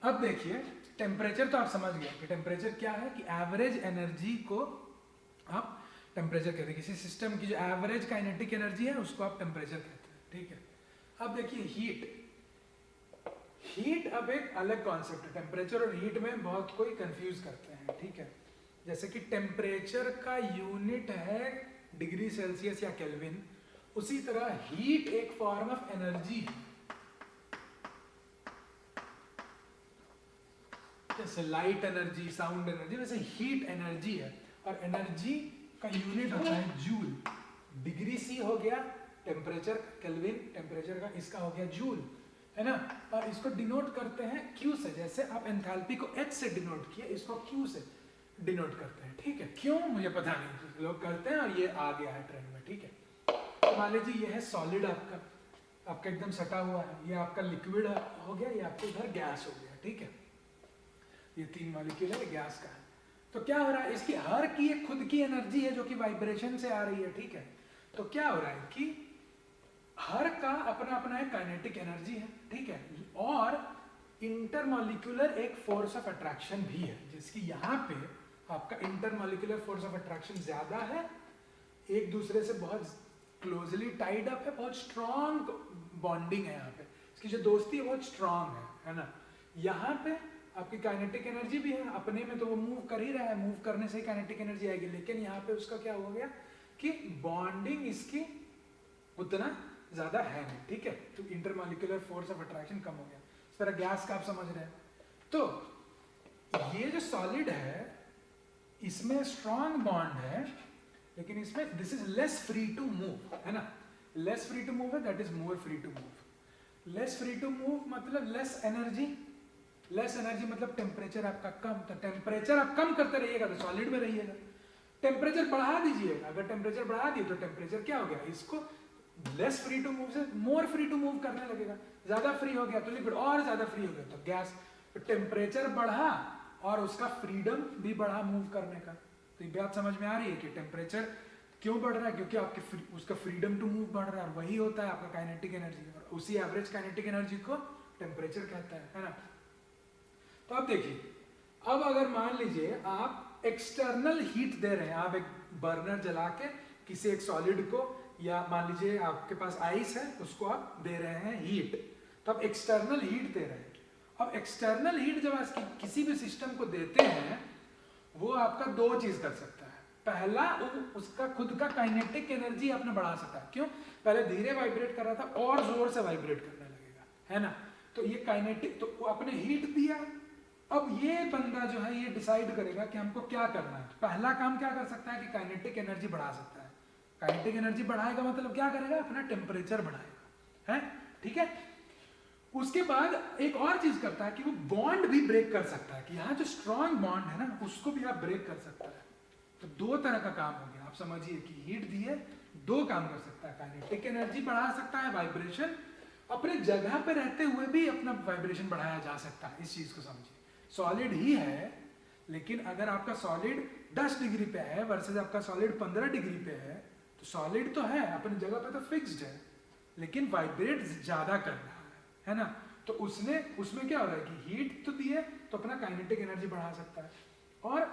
अब देखिए टेम्परेचर तो आप समझ गए कि टेम्परेचर क्या है, कि एवरेज एनर्जी को आप टेम्परेचर कहते हैं। किसी सिस्टम की जो एवरेज काइनेटिक एनर्जी है उसको आप टेम्परेचर कहते हैं, ठीक है। अब देखिए हीट अब एक अलग कॉन्सेप्ट है। टेम्परेचर और हीट में बहुत कोई कंफ्यूज करते हैं, ठीक है। जैसे कि टेम्परेचर का यूनिट है डिग्री सेल्सियस या केल्विन, उसी तरह हीट एक फॉर्म ऑफ एनर्जी है। जैसे लाइट एनर्जी, साउंड एनर्जी, वैसे हीट एनर्जी है। और एनर्जी का यूनिट होता है जूल। डिग्री सी हो गया टेम्परेचर, केल्विन टेम्परेचर का, इसका हो गया जूल, है ना। और इसको डिनोट करते हैं क्यू से। जैसे आप एंथैल्पी को एच से डिनोट किए, इसको क्यू से डिनोट करते हैं, ठीक है। क्यों मुझे पता नहीं, लोग करते हैं और ये आ गया है ट्रेंड में, ठीक है। तो मान लीजिए ये है सॉलिड आपका एकदम सटा हुआ है, ये आपका लिक्विड हो गया, ये आपके इधर गैस हो गया, ठीक है। ये 3 मॉलिक्यूल है, गैस का है। तो क्या हो रहा है, इसकी हर की एक खुद की एनर्जी है जो कि वाइब्रेशन से आ रही है, ठीक है। तो क्या हो रहा है कि हर का अपना अपना एक काइनेटिक एनर्जी है, ठीक है। और इंटरमॉलिक्यूलर एक फोर्स ऑफ अट्रैक्शन भी है, जिसकी यहाँ पे आपका इंटरमॉलिक्यूलर फोर्स ऑफ अट्रैक्शन ज्यादा है, एक दूसरे से बहुत क्लोजली टाइड अप है, बहुत स्ट्रॉन्ग बॉन्डिंग है यहाँ पे, इसकी जो दोस्ती है बहुत स्ट्रॉन्ग है ना। यहाँ पे आपकी काइनेटिक एनर्जी भी है, अपने में तो वो मूव कर ही रहा है, मूव करने से ही काइनेटिक एनर्जी आएगी। लेकिन यहाँ पे उसका क्या हो गया कि बॉन्डिंग इसकी उतना ज्यादा है नहीं, ठीक है। तो इंटरमॉलिक्यूलर फोर्स ऑफ अट्रैक्शन कम हो गया। इस तरह गैस का आप समझ रहे हैं। तो ये जो सॉलिड है इसमें स्ट्रॉन्ग बॉन्ड है, लेकिन इसमें this is less free to move, है ना। लेस फ्री टू मूव है, that is more free to move. Less free to move मतलब लेस एनर्जी, लेस एनर्जी मतलब टेम्परेचर आपका कम। तो टेम्परेचर आप कम करते रहिएगा तो सॉलिड में रहिएगा, टेम्परेचर बढ़ा दीजिएगा, अगर टेम्परेचर बढ़ा दिए तो टेम्परेचर क्या हो गया, इसको लेस फ्री टू मूव से मोर फ्री टू मूव करने लगेगा। ज्यादा फ्री हो गया तो लिक्विड, और ज्यादा फ्री हो गया तो गैस। तो टेम्परेचर बढ़ा और उसका फ्रीडम भी बढ़ा मूव करने का। तो ये बात समझ में आ रही है कि टेम्परेचर क्यों बढ़ रहा है, क्योंकि आपके उसका फ्रीडम टू मूव बढ़ रहा है, और वही होता है आपका काइनेटिक एनर्जी। और उसी एवरेज काइनेटिक एनर्जी को टेम्परेचर कहता है ना। तो अब देखिए, अब अगर मान लीजिए आप एक्सटर्नल हीट दे रहे हैं, आप एक बर्नर जला के किसी एक सॉलिड को, या मान लीजिए आपके पास आइस है उसको आप दे रहे हैं हीट, तो आप एक्सटर्नल हीट दे रहे हैं। अब एक्सटर्नल हीट जब आप किसी भी सिस्टम को देते हैं, वो आपका दो चीज कर सकता है। पहला, उसका खुद का काइनेटिक एनर्जी आपने बढ़ा सकता है। क्यों, पहले धीरे वाइब्रेट कर रहा था और जोर से वाइब्रेट करने लगेगा, है ना। तो ये काइनेटिक, तो वो आपने हीट दिया, अब ये बंदा जो है ये डिसाइड करेगा कि हमको क्या करना है। पहला काम क्या कर सकता है कि काइनेटिक एनर्जी बढ़ा सकता है। काइनेटिक एनर्जी बढ़ाएगा मतलब क्या करेगा, अपना टेम्परेचर बढ़ाएगा, है, ठीक है। उसके बाद एक और चीज करता है कि वो बॉन्ड भी ब्रेक कर सकता है, कि यहाँ जो स्ट्रॉन्ग बॉन्ड है ना उसको भी आप ब्रेक कर सकता है। तो दो तरह का काम हो गया। आप समझिए कि हीट दिए, दो काम कर सकता है, काइनेटिक एनर्जी बढ़ा सकता है, वाइब्रेशन अपने जगह पे रहते हुए भी अपना वाइब्रेशन बढ़ाया जा सकता है। इस चीज को समझिए, सॉलिड ही है, लेकिन अगर आपका सॉलिड 10 डिग्री पे है वर्सेस आपका सॉलिड 15 डिग्री पे है, तो सॉलिड तो है अपनी जगह पे तो फिक्स्ड है, लेकिन वाइब्रेट ज्यादा कर रहा है ना। तो उसमें क्या हो रहा है कि हीट तो दी है तो अपना काइनेटिक एनर्जी बढ़ा सकता है, और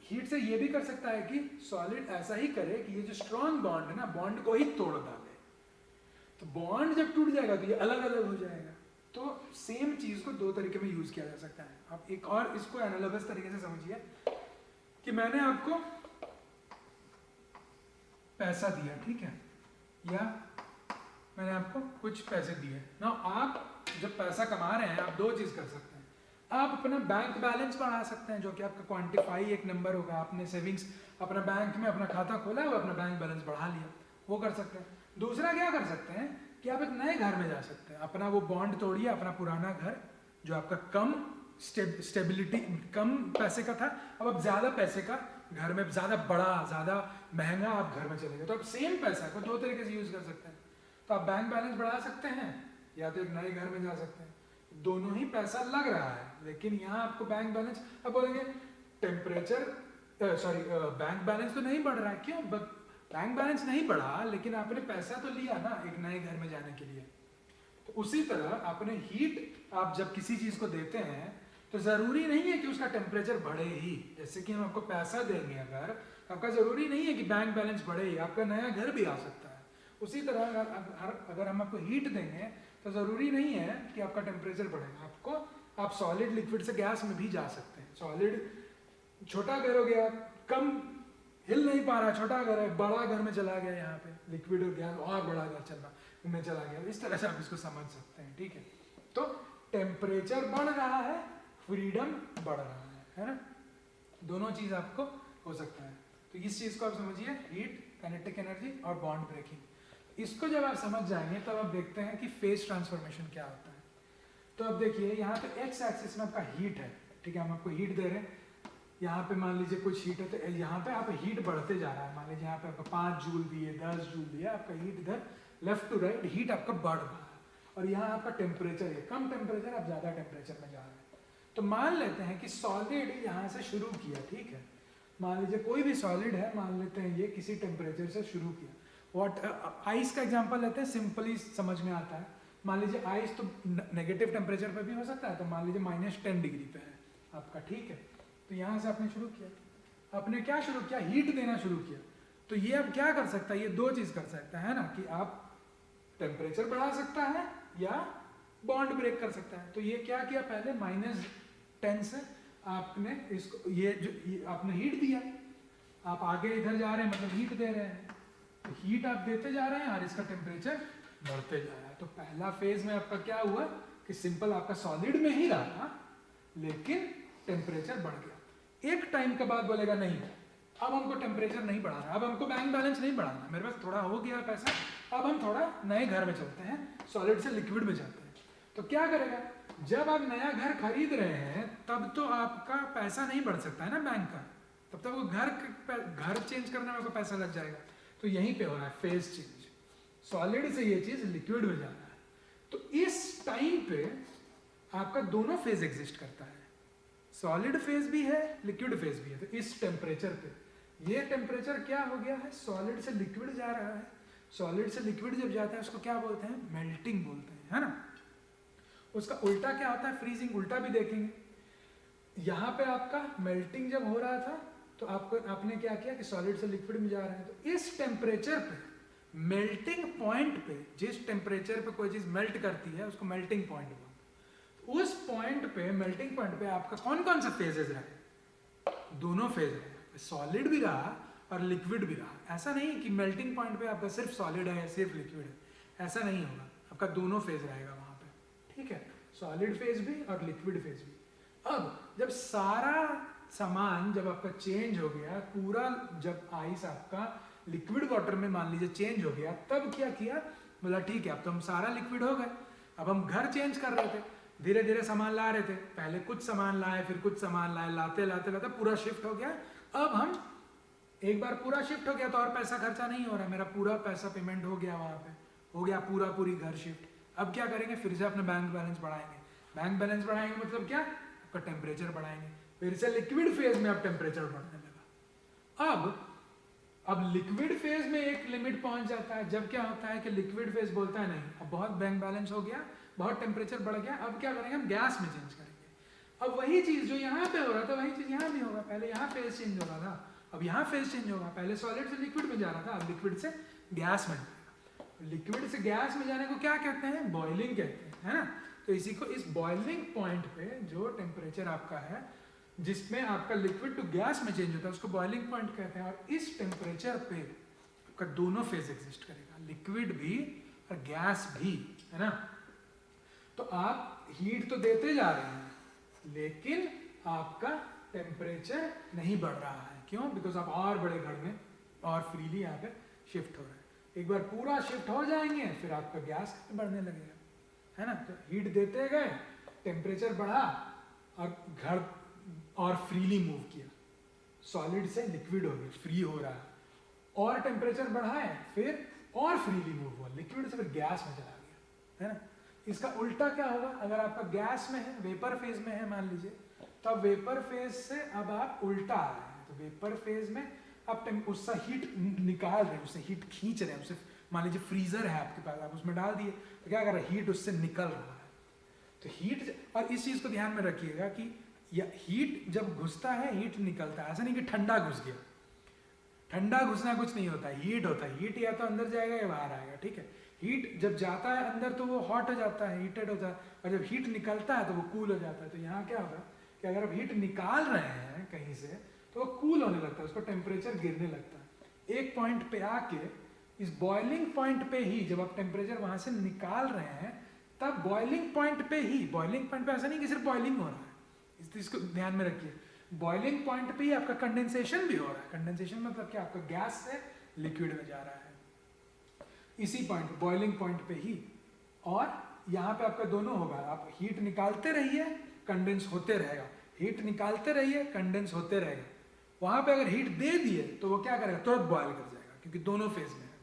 हीट से ये भी कर सकता है कि सॉलिड ऐसा ही करे कि ये जो स्ट्रॉन्ग बॉन्ड है ना, बॉन्ड को ही तोड़ डाले। तो बॉन्ड जब टूट जाएगा तो ये अलग अलग हो जाएगा। तो सेम चीज को दो तरीके में यूज किया जा सकता है। आप एक और इसको एनालॉगस तरीके से समझिए कि मैंने आपको पैसा दिया, ठीक है, या मैंने आपको कुछ पैसे दिए ना। आप जब पैसा कमा रहे हैं, आप दो चीज कर सकते हैं। आप अपना बैंक बैलेंस बढ़ा सकते हैं, जो कि आपका क्वांटिफाई एक नंबर होगा। आपने सेविंग्स अपना बैंक में अपना खाता खोला और अपना बैंक बैलेंस बढ़ा लिया, वो कर सकते हैं। दूसरा क्या कर सकते हैं कि आप एक नए घर में जा सकते हैं। अपना वो बॉन्ड तोड़िए, अपना पुराना घर जो आपका कम स्टेबिलिटी, कम पैसे का था, अब आप ज्यादा पैसे का घर में, ज्यादा बड़ा, ज्यादा महंगा आप घर में चले गए। तो आप सेम पैसा को दो तरीके से यूज कर सकते हैं। तो आप बैंक बैलेंस बढ़ा सकते हैं, या तो एक नए घर में जा सकते हैं। दोनों ही पैसा लग रहा है, लेकिन यहाँ आपको बैंक बैलेंस, अब बोलेंगे टेम्परेचर, सॉरी बैंक बैलेंस तो नहीं बढ़ रहा है। क्यों, बैंक बैलेंस नहीं बढ़ा, लेकिन आपने पैसा तो लिया ना एक नए घर में जाने के लिए। तो उसी तरह आपने हीट, आप जब किसी चीज को देते हैं तो जरूरी नहीं है कि उसका टेम्परेचर बढ़े ही। जैसे कि हम आपको पैसा देंगे अगर, आपका जरूरी नहीं है कि बैंक बैलेंस बढ़े ही, आपका नया घर भी आ सकता है। उसी तरह अगर हम आपको हीट देंगे तो जरूरी नहीं है कि आपका टेम्परेचर बढ़ेगा। आपको आप सॉलिड लिक्विड से गैस में भी जा सकते हैं। सॉलिड छोटा घर हो गया, कम हिल नहीं पा रहा, छोटा घर है, बड़ा घर में चला गया, यहाँ पे लिक्विड और गैस और बड़ा घर में चला गया। इस तरह से आप इसको समझ सकते हैं, ठीक है। तो टेम्परेचर बढ़ रहा है, फ्रीडम बढ़ रहा है ना, दोनों चीज आपको हो सकता है। तो इस चीज को आप समझिए, हीट, काइनेटिक एनर्जी और बॉन्ड ब्रेकिंग। इसको जब आप समझ जाएंगे तब आप देखते हैं कि फेज ट्रांसफॉर्मेशन क्या होता है। तो अब देखिए यहाँ पे एक्स एक्सिस में आपका हीट है, ठीक है, हम आपको हीट दे रहे हैं। यहाँ पे मान लीजिए कुछ हीट है, तो यहाँ पे आप हीट बढ़ते जा रहा है। मान लीजिए यहाँ पे आपका 5 जूल दिए, 10 जूल दिया, आपका हीट इधर लेफ्ट टू राइट हीट आपका बढ़ रहा है। और यहाँ आपका टेम्परेचर है कम टेम्परेचर, आप ज्यादा टेम्परेचर में जा रहे हैं। तो मान लेते हैं कि सॉलिड यहाँ से शुरू किया, ठीक है, मान लीजिए कोई भी सॉलिड है, मान लेते हैं ये किसी टेम्परेचर से शुरू किया। आइस का एग्जांपल लेते हैं, सिंपली समझ में आता है। मान लीजिए आइस तो नेगेटिव टेम्परेचर पे भी हो सकता है, तो मान लीजिए -10 डिग्री पे है आपका, ठीक है। तो यहाँ से आपने शुरू किया, आपने क्या शुरू किया, हीट देना शुरू किया। तो ये अब क्या कर सकता है, ये दो चीज कर सकता है ना, कि आप टेम्परेचर बढ़ा सकता है या बॉन्ड ब्रेक कर सकता है। तो ये क्या किया, पहले -10 से आपने इसको ये आपने हीट दिया, आप आगे इधर जा रहे हैं, मतलब हीट दे रहे हैं। तो हीट आप देते जा रहे हैं और इसका टेम्परेचर बढ़ते जा रहा है। तो पहला फेज में आपका क्या हुआ कि सिंपल आपका सॉलिड में ही रहा, लेकिन टेम्परेचर बढ़ गया। एक टाइम के बाद बोलेगा नहीं, अब हमको टेम्परेचर नहीं बढ़ाना, अब हमको बैंक बैलेंस नहीं बढ़ाना, मेरे पास थोड़ा हो गया पैसा, अब हम थोड़ा नए घर में चलते हैं, सॉलिड से लिक्विड में जाते हैं। तो क्या करेगा, जब आप नया घर खरीद रहे हैं तब तो आपका पैसा नहीं बढ़ सकता है ना बैंक का, तब तक वो घर चेंज करने में आपको पैसा लग जाएगा। तो यहीं पे हो रहा है फेज चेंज, सॉलिड से ये चीज लिक्विड में जा रहा है। तो इस टाइम पे आपका दोनों फेज एग्जिस्ट करता है, सॉलिड फेज भी है, लिक्विड फेज भी है। तो इस टेम्परेचर पे, ये टेम्परेचर क्या हो गया है, सॉलिड से लिक्विड जा रहा है। सॉलिड से लिक्विड जब जाता है उसको क्या बोलते हैं, मेल्टिंग बोलते हैं, है ना। उसका उल्टा क्या होता है, फ्रीजिंग, उल्टा भी देखेंगे। यहाँ पे आपका मेल्टिंग जब हो रहा था तो आपने क्या किया कि सॉलिड से लिक्विड में जा रहे हैं। तो इस टेम्परेचर पे, मेल्टिंग पॉइंट पे, जिस टेम्परेचर पे कोई चीज मेल्ट करती है उसको मेल्टिंग पॉइंट बोलते हैं। उस पॉइंट पे, मेल्टिंग पॉइंट पे आपका कौन कौन सा फेजेस रहे, दोनों फेज रहे, सॉलिड भी रहा और लिक्विड भी रहा। ऐसा नहीं कि मेल्टिंग पॉइंट पे आपका सिर्फ सॉलिड है या सिर्फ लिक्विड है, ऐसा नहीं होगा, आपका दोनों फेज रहेगा वहां पे, ठीक है, सॉलिड फेज भी और लिक्विड फेज भी। अब जब सारा सामान जब आपका चेंज हो गया, पूरा जब आइस आपका लिक्विड वाटर में मान लीजिए चेंज हो गया, तब क्या किया, बोला ठीक है अब तो हम सारा लिक्विड हो गए, अब हम घर चेंज कर रहे थे, धीरे धीरे सामान ला रहे थे, पहले कुछ सामान लाए फिर कुछ सामान लाए, लाते लाते लाते पूरा शिफ्ट हो गया। अब हम एक बार पूरा शिफ्ट हो गया तो और पैसा खर्चा नहीं हो रहा, मेरा पूरा पैसा पेमेंट हो गया, वहां पे हो गया पूरी घर शिफ्ट। अब क्या करेंगे, फिर से अपने बैंक बैलेंस बढ़ाएंगे। बैंक बैलेंस बढ़ाएंगे मतलब क्या, आपका टेम्परेचर बढ़ाएंगे, फिर से लिक्विड फेज में अब टेम्परेचर बढ़ने लगा। अब लिक्विड फेज में एक लिमिट पहुंच जाता है, जब क्या होता है कि लिक्विड फेज बोलता है नहीं, अब बहुत बैंक बैलेंस हो गया, बहुत टेम्परेचर बढ़ गया, अब क्या करेंगे, हम गैस में चेंज करेंगे। अब वही चीज जो यहाँ पे हो रहा था वही चीज यहाँ भी होगा, पहले यहाँ फेज चेंज हो रहा था, अब यहाँ फेज चेंज होगा, पहले सॉलिड से लिक्विड में जा रहा था, अब लिक्विड से गैस में जाएगा। लिक्विड से गैस में जाने को क्या कहते हैं, बॉइलिंग कहते हैं, है ना। तो इसी को, इस बॉइलिंग पॉइंट पे जो टेम्परेचर आपका है जिसमें आपका लिक्विड टू गैस में चेंज होता है उसको बॉइलिंग पॉइंट कहते हैं। और इस टेम्परेचर पे आपका दोनों फेज एग्जिस्ट करेगा, लिक्विड भी और गैस भी, है ना। तो आप हीट तो देते जा रहे हैं लेकिन आपका टेम्परेचर नहीं बढ़ रहा है, क्यों, बिकॉज आप और बड़े घर में और फ्रीली यहाँ पे शिफ्ट हो रहे हैं। एक बार पूरा शिफ्ट हो जाएंगे फिर आपका गैस बढ़ने लगेगा, है ना। तो हीट देते गए, टेम्परेचर बढ़ा और घर और फ्रीली मूव किया, सॉलिड से लिक्विड हो गया, फ्री हो रहा है, और टेम्परेचर बढ़ाए फिर और फ्रीली मूव हुआ, लिक्विड से फिर गैस में चला गया, है ना। इसका उल्टा क्या होगा, अगर आपका गैस में है, वेपर फेज में है मान लीजिए, तो अब वेपर फेज से अब आप उल्टा आ रहे हैं, तो वेपर फेज में आप उससे हीट निकाल रहे हैं, उससे हीट खींच रहे हैं, उससे मान लीजिए फ्रीजर है आपके पास, आप उसमें डाल दिए तो क्या कर रहा है, हीट उससे निकल रहा है। तो तो हीट, और इस चीज को ध्यान में रखिएगा कि हीट जब घुसता है हीट निकलता है, ऐसा नहीं कि ठंडा घुस गया। ठंडा घुसना कुछ नहीं होता है, हीट होता है। हीट या तो अंदर जाएगा या बाहर आएगा, ठीक है। हीट जब जाता है अंदर तो वो हॉट हो जाता है, हीटेड होता है, और जब हीट निकलता है तो वो कूल हो जाता है। तो यहाँ क्या होगा कि अगर आप हीट निकाल रहे हैं कहीं से तो वो कूल होने लगता है, उसका टेम्परेचर गिरने लगता है। एक पॉइंट पे आके इस बॉइलिंग पॉइंट पे ही जब आप टेम्परेचर वहां से निकाल रहे हैं, तब बॉइलिंग पॉइंट पे ही, बॉइलिंग पॉइंट पे ऐसा नहीं कि सिर्फ बॉइलिंग हो रहा है, इस चीज को ध्यान में रखिए। बॉइलिंग पॉइंट पे ही आपका कंडेंसेशन भी हो रहा है। कंडेंसेशन मतलब क्या, आपका गैस से लिक्विड में जा रहा है इसी पॉइंट, बॉइलिंग पॉइंट पे ही। और यहाँ पे आपका दोनों होगा, आप हीट निकालते रहिए कंडेंस होते रहेगा, हीट निकालते रहिए कंडेंस होते रहेगा। वहां पे अगर हीट दे दिए तो वो क्या करेगा, तुरंत बॉयल कर जाएगा, क्योंकि दोनों फेज में है।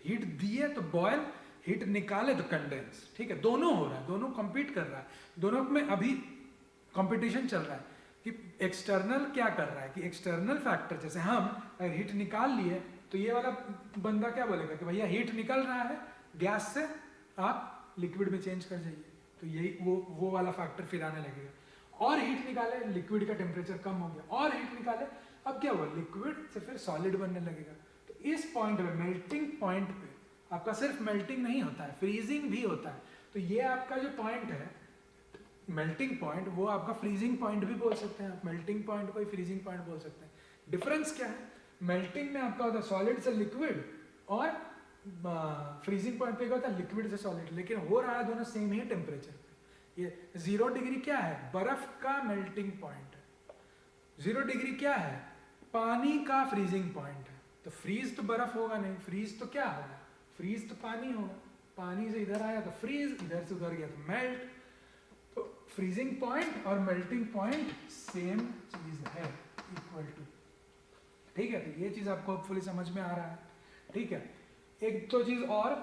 हीट दिए तो बॉयल, हीट निकाले तो कंडेंस, ठीक है। दोनों हो रहा है, दोनों कंपीट कर रहा है, दोनों में अभी कंपटीशन चल रहा है कि एक्सटर्नल क्या कर रहा है, कि एक्सटर्नल फैक्टर, जैसे हम अगर हीट निकाल लिए तो ये वाला बंदा क्या बोलेगा कि भैया हीट निकल रहा है गैस से, आप लिक्विड में चेंज कर जाइए। तो यही वो वाला फैक्टर फिर आने लगेगा। और हीट निकाले, लिक्विड का टेम्परेचर कम हो गया, और हीट निकाले, अब क्या हुआ, लिक्विड से फिर सॉलिड बनने लगेगा। तो इस पॉइंट पे, मेल्टिंग पॉइंट पे, आपका सिर्फ मेल्टिंग नहीं होता है, फ्रीजिंग भी होता है। तो ये आपका जो पॉइंट है मेल्टिंग पॉइंट, वो आपका फ्रीजिंग पॉइंट भी बोल सकते हैं आप, मेल्टिंग पॉइंट को ही फ्रीजिंग पॉइंट बोल सकते हैं। डिफरेंस क्या है, मेल्टिंग में आपका होता है सॉलिड से लिक्विड, और फ्रीजिंग पॉइंट पे क्या होता है लिक्विड से सॉलिड, लेकिन हो रहा है दोनों सेम ही टेम्परेचर पे। ये 0 डिग्री क्या है, बर्फ का मेल्टिंग पॉइंट है। 0 डिग्री क्या है, पानी का फ्रीजिंग पॉइंट है। तो फ्रीज तो बर्फ होगा नहीं, फ्रीज तो क्या होगा, फ्रीज तो पानी होगा। पानी से इधर आया तो फ्रीज, इधर से उधर गया तो मेल्ट। तो फ्रीजिंग पॉइंट और मेल्टिंग पॉइंट सेम चीज है, इक्वल टू, ठीक है। तो ये चीज आपको होपफुली समझ में आ रहा है, ठीक है। एक तो चीज और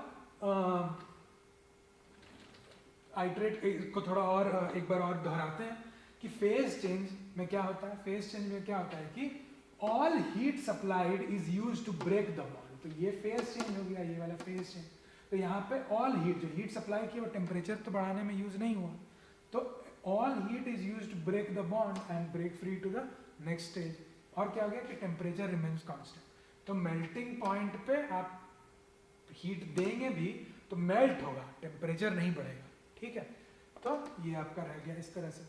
आइटरेट को थोड़ा और एक बार और दोहराते हैं कि फेज चेंज में क्या होता है। फेज चेंज में क्या होता है कि all heat supplied is used to break the bond. तो ये फेज चेंज हो गया, ये वाला फेज चेंज। तो यहाँ पे ऑल हीट, जो हीट सप्लाई की वो टेम्परेचर तो बढ़ाने में यूज नहीं हुआ, तो all heat is used to break the bond and break free to the next stage. और क्या हो गया कि टेम्परेचर रिमेन्स कांस्टेंट। तो मेल्टिंग पॉइंट पे आप हीट देंगे भी तो मेल्ट होगा, टेम्परेचर नहीं बढ़ेगा, ठीक है। तो ये आपका रह गया इस तरह से।